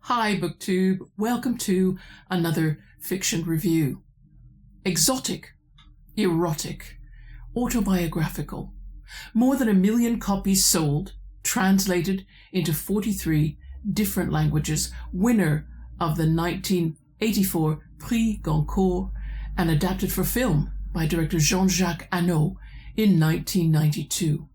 Hi BookTube, welcome to another fiction review. Exotic, erotic, autobiographical. More than 1 million copies sold, translated into 43 different languages, winner of the 1984 Prix Goncourt, and adapted for film by director Jean-Jacques Hano in 1992.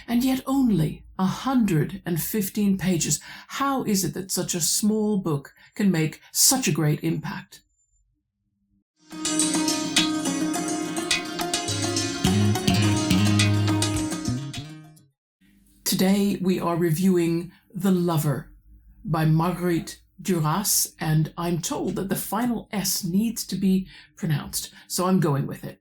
And yet only 115 pages. How is it that such a small book can make such a great impact? Today we are reviewing The Lover by Marguerite Duras, and I'm told that the final S needs to be pronounced, so I'm going with it.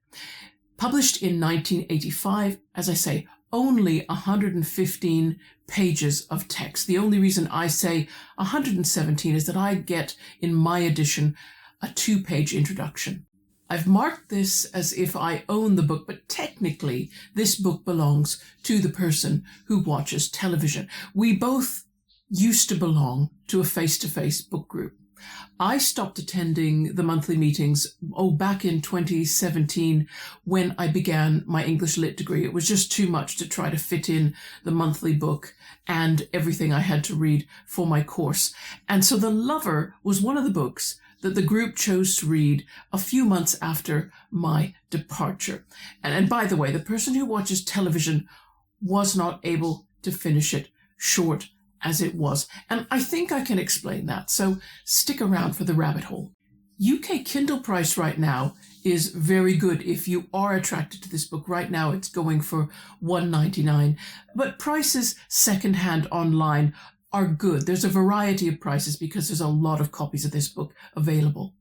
Published in 1985, as I say, only 115 pages of text. The only reason I say 117 is that I get, in my edition, a 2-page introduction. I've marked this as if I own the book, but technically this book belongs to the person who watches television. We both used to belong to a face-to-face book group. I stopped attending the monthly meetings, back in 2017 when I began my English Lit degree. It was just too much to try to fit in the monthly book and everything I had to read for my course. And so The Lover was one of the books that the group chose to read a few months after my departure. And by the way, the person who watches television was not able to finish it, short as it was. And I think I can explain that, so stick around for the rabbit hole. UK Kindle price right now is very good. If you are attracted to this book right now, it's going for $1.99. But prices secondhand online are good. There's a variety of prices because there's a lot of copies of this book available.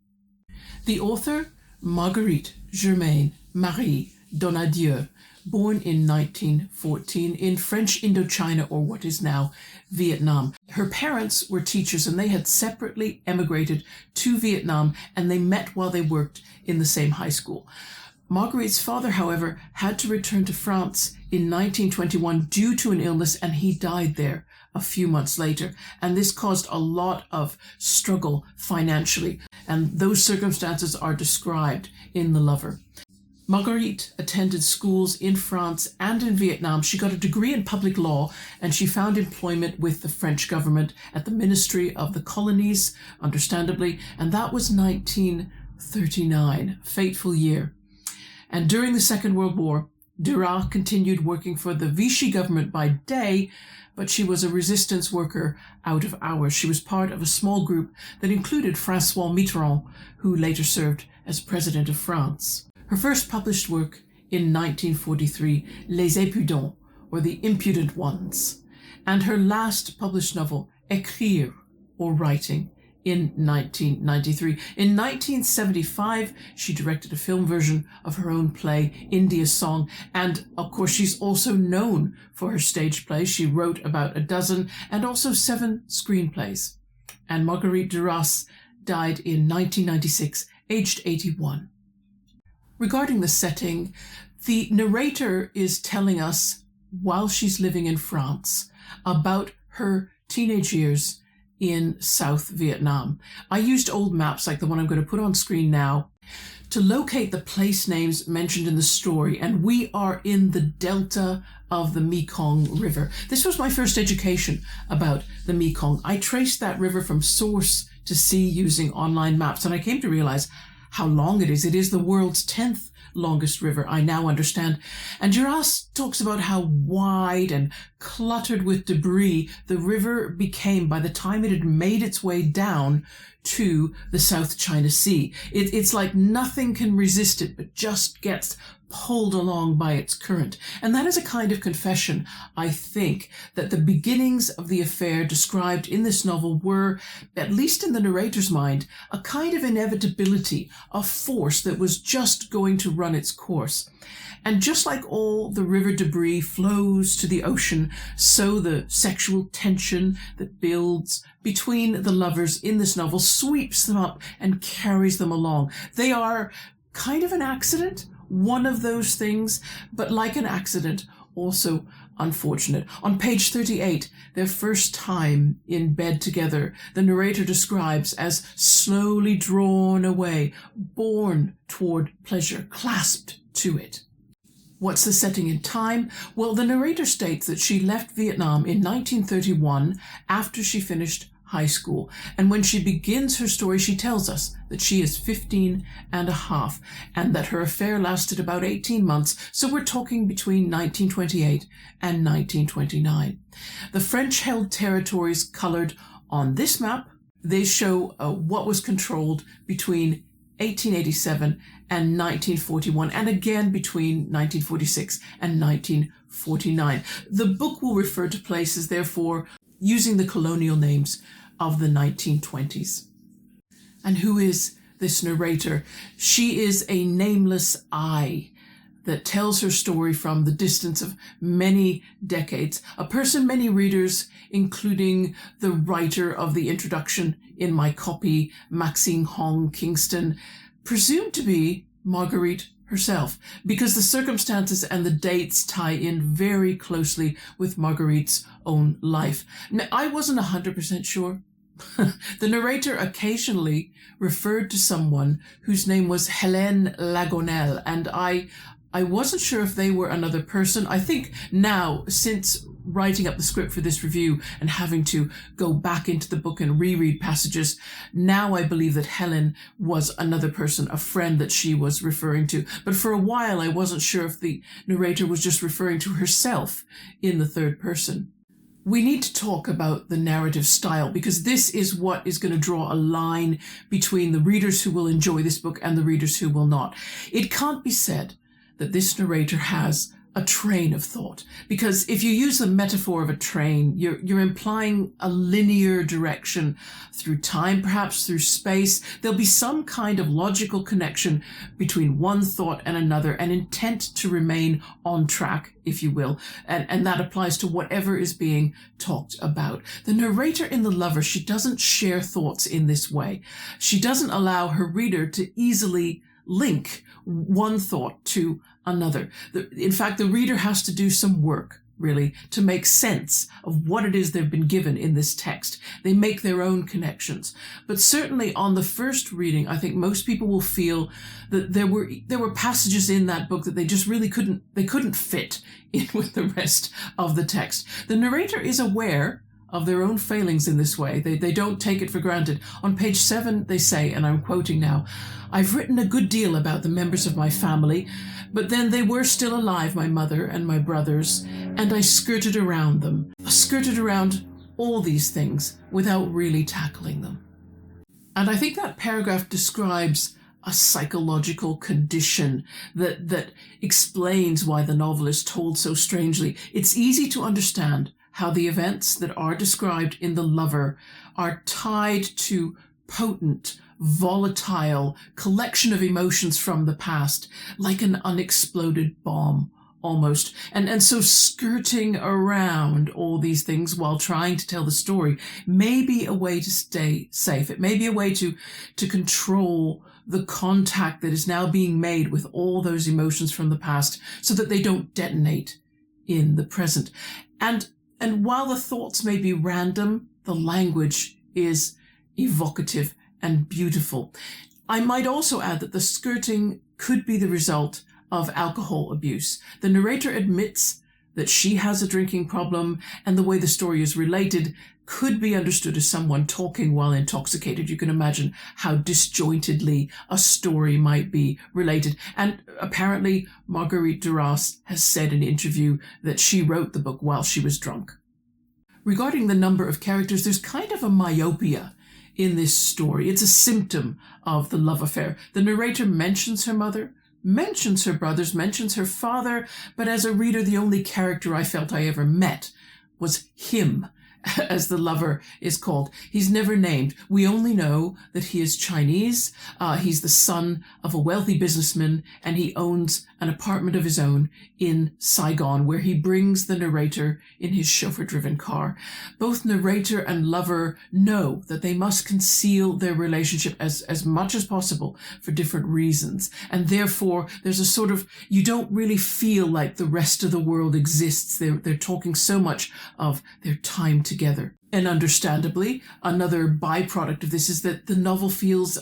The author, Marguerite Germaine Marie Donadieu, born in 1914 in French Indochina, or what is now Vietnam. Her parents were teachers and they had separately emigrated to Vietnam, and they met while they worked in the same high school. Marguerite's father, however, had to return to France in 1921 due to an illness, and he died there a few months later. And this caused a lot of struggle financially, and those circumstances are described in The Lover. Marguerite attended schools in France and in Vietnam. She got a degree in public law, and she found employment with the French government at the Ministry of the Colonies, understandably, and that was 1939, a fateful year. And during the Second World War, Duras continued working for the Vichy government by day, but she was a resistance worker out of hours. She was part of a small group that included François Mitterrand, who later served as President of France. Her first published work in 1943, Les Impudents, or The Impudent Ones, and her last published novel, Écrire, or Writing, in 1993. In 1975, she directed a film version of her own play, India's Song, and of course she's also known for her stage plays. She wrote about 12 and also 7 screenplays. And Marguerite Duras died in 1996, aged 81. Regarding the setting, the narrator is telling us, while she's living in France, about her teenage years in South Vietnam. I used old maps like the one I'm going to put on screen now to locate the place names mentioned in the story, and we are in the delta of the Mekong River. This was my first education about the Mekong. I traced that river from source to sea using online maps, and I came to realize how long it is. It is the world's 10th longest river, I now understand. And Duras talks about how wide and cluttered with debris the river became by the time it had made its way down to the South China Sea. It's like nothing can resist it, but just gets pulled along by its current. And that is a kind of confession, I think, that the beginnings of the affair described in this novel were, at least in the narrator's mind, a kind of inevitability, a force that was just going to run its course. And just like all the river debris flows to the ocean, so the sexual tension that builds between the lovers in this novel sweeps them up and carries them along. They are kind of an accident, one of those things, but like an accident, also unfortunate. On page 38, their first time in bed together, the narrator describes as slowly drawn away, borne toward pleasure, clasped to it. What's the setting in time? Well, the narrator states that she left Vietnam in 1931 after she finished high school. And when she begins her story, she tells us that she is 15 and a half and that her affair lasted about 18 months. So we're talking between 1928 and 1929. The French-held territories colored on this map, they show what was controlled between 1887 and 1941, and again between 1946 and 1949. The book will refer to places, therefore, using the colonial names of the 1920s. And who is this narrator? She is a nameless I that tells her story from the distance of many decades, a person many readers, including the writer of the introduction in my copy, Maxine Hong Kingston, presumed to be Marguerite herself, because the circumstances and the dates tie in very closely with Marguerite's own life. Now, I wasn't 100% sure. The narrator occasionally referred to someone whose name was Hélène Lagonelle, and I wasn't sure if they were another person. I think now, since writing up the script for this review and having to go back into the book and reread passages, now I believe that Helen was another person, a friend that she was referring to. But for a while, I wasn't sure if the narrator was just referring to herself in the third person. We need to talk about the narrative style, because this is what is going to draw a line between the readers who will enjoy this book and the readers who will not. It can't be said that this narrator has a train of thought, because if you use the metaphor of a train, you're implying a linear direction through time, perhaps through space. There'll be some kind of logical connection between one thought and another, an intent to remain on track, if you will, and that applies to whatever is being talked about. The narrator in The Lover, she doesn't share thoughts in this way. She doesn't allow her reader to easily link one thought to another. In fact, the reader has to do some work, really, to make sense of what it is they've been given in this text. They make their own connections. But certainly on the first reading, I think most people will feel that there were passages in that book that they just really couldn't fit in with the rest of the text. The narrator is aware of their own failings in this way. They don't take it for granted. On page 7, they say, and I'm quoting now, "I've written a good deal about the members of my family, but then they were still alive, my mother and my brothers, and I skirted around them. I skirted around all these things without really tackling them." And I think that paragraph describes a psychological condition that explains why the novel is told so strangely. It's easy to understand how the events that are described in The Lover are tied to potent, volatile collection of emotions from the past, like an unexploded bomb almost. And so skirting around all these things while trying to tell the story may be a way to stay safe. It may be a way to control the contact that is now being made with all those emotions from the past so that they don't detonate in the present. And while the thoughts may be random, the language is evocative and beautiful. I might also add that the skirting could be the result of alcohol abuse. The narrator admits that she has a drinking problem, and the way the story is related could be understood as someone talking while intoxicated. You can imagine how disjointedly a story might be related. And apparently Marguerite Duras has said in an interview that she wrote the book while she was drunk. Regarding the number of characters, there's kind of a myopia in this story. It's a symptom of the love affair. The narrator mentions her mother, mentions her brothers, mentions her father, but as a reader, the only character I felt I ever met was him. as the lover is called. He's never named. We only know that he is Chinese. He's the son of a wealthy businessman, and he owns an apartment of his own in Saigon, where he brings the narrator in his chauffeur-driven car. Both narrator and lover know that they must conceal their relationship as much as possible for different reasons. And therefore, there's a sort of, you don't really feel like the rest of the world exists. They're talking so much of their time together. And understandably, another byproduct of this is that the novel feels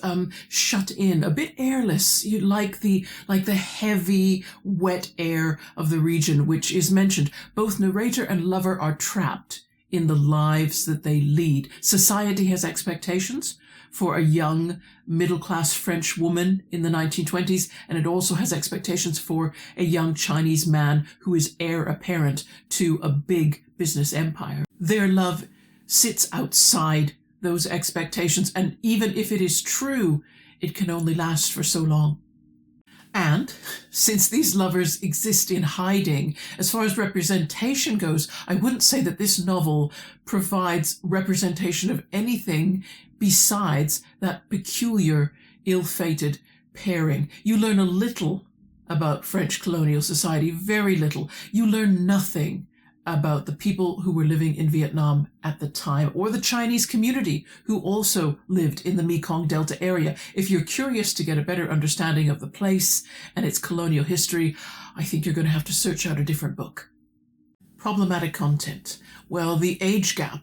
shut in, a bit airless. You like the heavy, wet air of the region, which is mentioned. Both narrator and lover are trapped in the lives that they lead. Society has expectations for a young, middle-class French woman in the 1920s, and it also has expectations for a young Chinese man who is heir apparent to a big business empire. Their love sits outside those expectations, and even if it is true, it can only last for so long. And since these lovers exist in hiding, as far as representation goes, I wouldn't say that this novel provides representation of anything besides that peculiar, ill-fated pairing. You learn a little about French colonial society, very little. You learn nothing about the people who were living in Vietnam at the time, or the Chinese community who also lived in the Mekong Delta area. If you're curious to get a better understanding of the place and its colonial history, I think you're going to have to search out a different book. Problematic content. Well, the age gap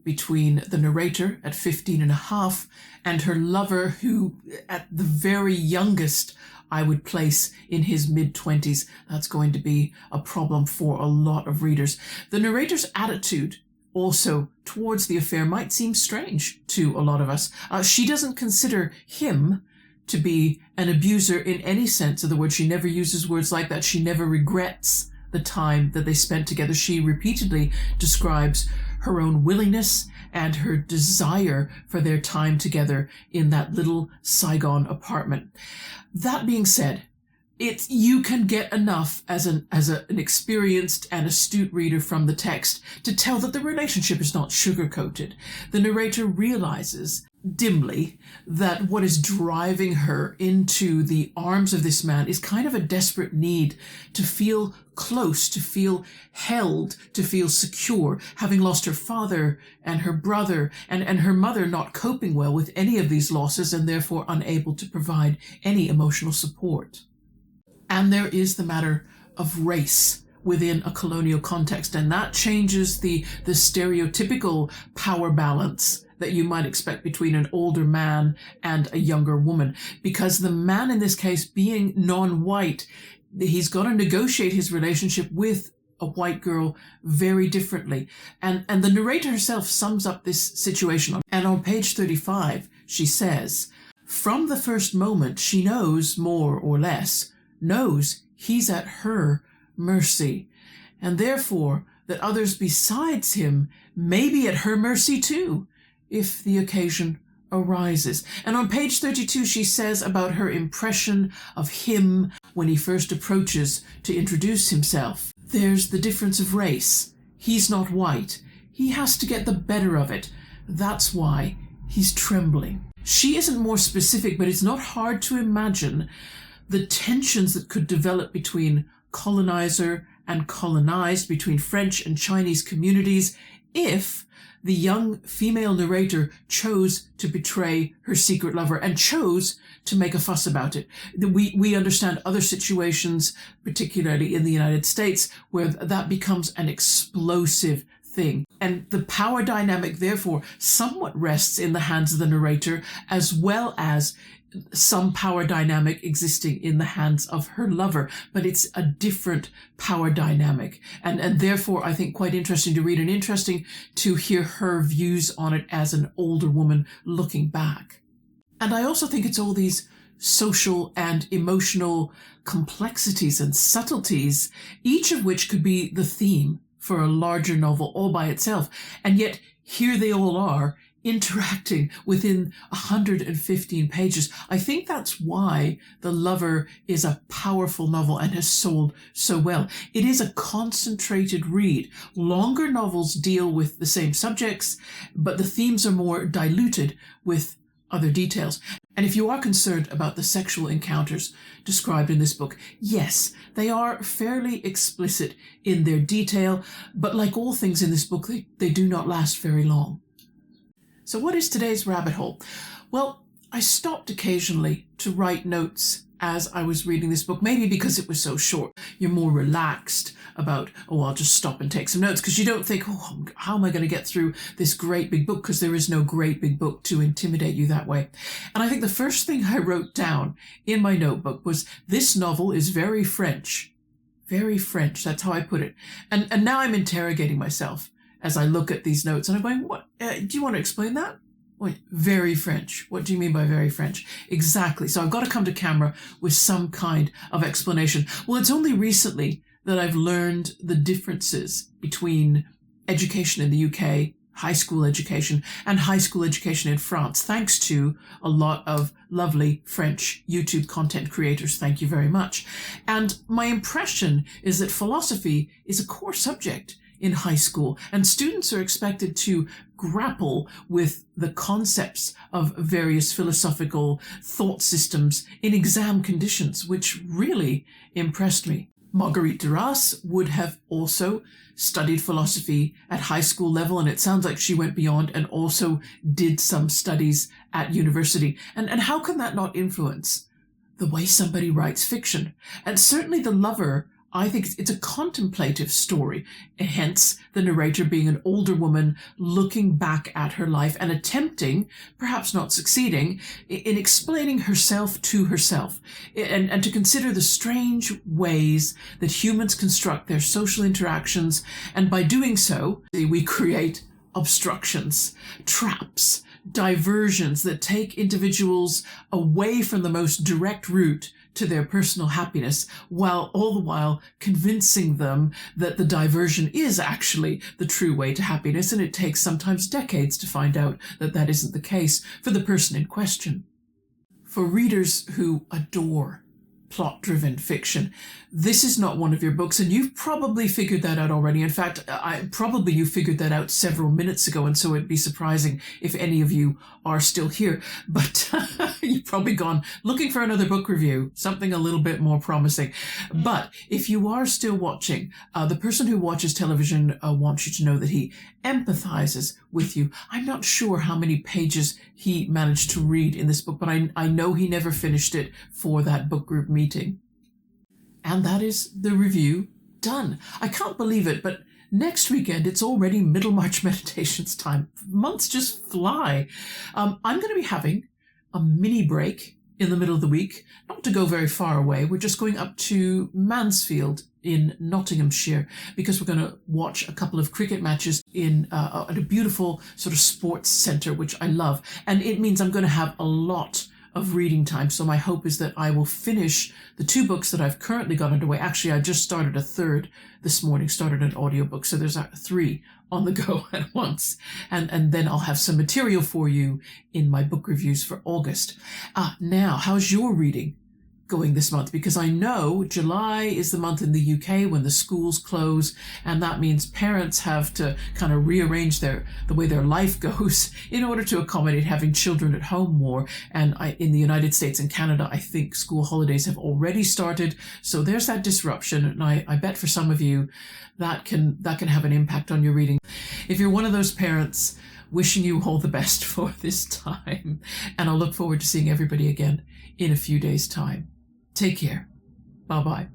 between the narrator at 15 and a half and her lover, who at the very youngest I would place in his mid-20s. That's going to be a problem for a lot of readers. The narrator's attitude also towards the affair might seem strange to a lot of us. She doesn't consider him to be an abuser in any sense of the word. She never uses words like that. She never regrets the time that they spent together. She repeatedly describes her own willingness and her desire for their time together in that little Saigon apartment. That being said, you can get enough as an experienced and astute reader from the text to tell that the relationship is not sugar-coated. The narrator realizes dimly that what is driving her into the arms of this man is kind of a desperate need to feel close, to feel held, to feel secure, having lost her father and her brother, and her mother not coping well with any of these losses and therefore unable to provide any emotional support. And there is the matter of race within a colonial context, and that changes the stereotypical power balance that you might expect between an older man and a younger woman, because the man in this case, being non-white, he's got to negotiate his relationship with a white girl very differently. And the narrator herself sums up this situation. And on page 35, she says, from the first moment, she knows, more or less, knows he's at her mercy, and therefore that others besides him may be at her mercy too, if the occasion arises. And on page 32, she says about her impression of him when he first approaches to introduce himself. There's the difference of race. He's not white. He has to get the better of it. That's why he's trembling. She isn't more specific, but it's not hard to imagine the tensions that could develop between colonizer and colonized, between French and Chinese communities, if the young female narrator chose to betray her secret lover and chose to make a fuss about it. We understand other situations, particularly in the United States, where that becomes an explosive thing. And the power dynamic, therefore, somewhat rests in the hands of the narrator, as well as some power dynamic existing in the hands of her lover, but it's a different power dynamic. And therefore, I think quite interesting to read and interesting to hear her views on it as an older woman looking back. And I also think it's all these social and emotional complexities and subtleties, each of which could be the theme for a larger novel all by itself. And yet here they all are interacting within 115 pages. I think that's why The Lover is a powerful novel and has sold so well. It is a concentrated read. Longer novels deal with the same subjects, but the themes are more diluted with other details. And if you are concerned about the sexual encounters described in this book, yes, they are fairly explicit in their detail, but like all things in this book, they do not last very long. So what is today's rabbit hole? Well, I stopped occasionally to write notes as I was reading this book, maybe because it was so short. You're more relaxed about, oh, I'll just stop and take some notes, because you don't think, oh, how am I going to get through this great big book? Because there is no great big book to intimidate you that way. And I think the first thing I wrote down in my notebook was, this novel is very French. Very French. That's how I put it. And now I'm interrogating myself as I look at these notes, and I'm going, what? Do you want to explain that? Wait, very French. What do you mean by very French? Exactly. So I've got to come to camera with some kind of explanation. Well, it's only recently that I've learned the differences between education in the UK, high school education, and high school education in France, thanks to a lot of lovely French YouTube content creators. Thank you very much. And my impression is that philosophy is a core subject in high school, and students are expected to grapple with the concepts of various philosophical thought systems in exam conditions, which really impressed me. Marguerite Duras would have also studied philosophy at high school level, and it sounds like she went beyond and also did some studies at university. And how can that not influence the way somebody writes fiction? And certainly The Lover, I think it's a contemplative story, hence the narrator being an older woman looking back at her life and attempting, perhaps not succeeding, in explaining herself to herself, and to consider the strange ways that humans construct their social interactions, and by doing so, we create obstructions, traps, diversions that take individuals away from the most direct route to their personal happiness, while all the while convincing them that the diversion is actually the true way to happiness, and it takes sometimes decades to find out that that isn't the case for the person in question. For readers who adore plot-driven fiction, this is not one of your books, and you've probably figured that out already. In fact, you figured that out several minutes ago, and so it'd be surprising if any of you are still here. But you've probably gone looking for another book review, something a little bit more promising. But if you are still watching, the person who watches television wants you to know that he empathizes with you. I'm not sure how many pages he managed to read in this book, but I know he never finished it for that book group meeting. And that is the review done. I can't believe it, but next weekend it's already Middlemarch Meditations time. Months just fly. I'm going to be having a mini break in the middle of the week, not to go very far away. We're just going up to Mansfield in Nottinghamshire, because we're going to watch a couple of cricket matches at a beautiful sort of sports centre, which I love. And it means I'm going to have a lot of reading time. So my hope is that I will finish the 2 books that I've currently got underway. Actually, I just started a third this morning, started an audiobook. So there's 3 on the go at once. And then I'll have some material for you in my book reviews for August. Now, how's your reading going this month? Because I know July is the month in the UK when the schools close, and that means parents have to kind of rearrange the way their life goes in order to accommodate having children at home more. And in the United States and Canada, I think school holidays have already started, so there's that disruption, and I bet for some of you that can have an impact on your reading. If you're one of those parents, wishing you all the best for this time, and I'll look forward to seeing everybody again in a few days' time. Take care. Bye-bye.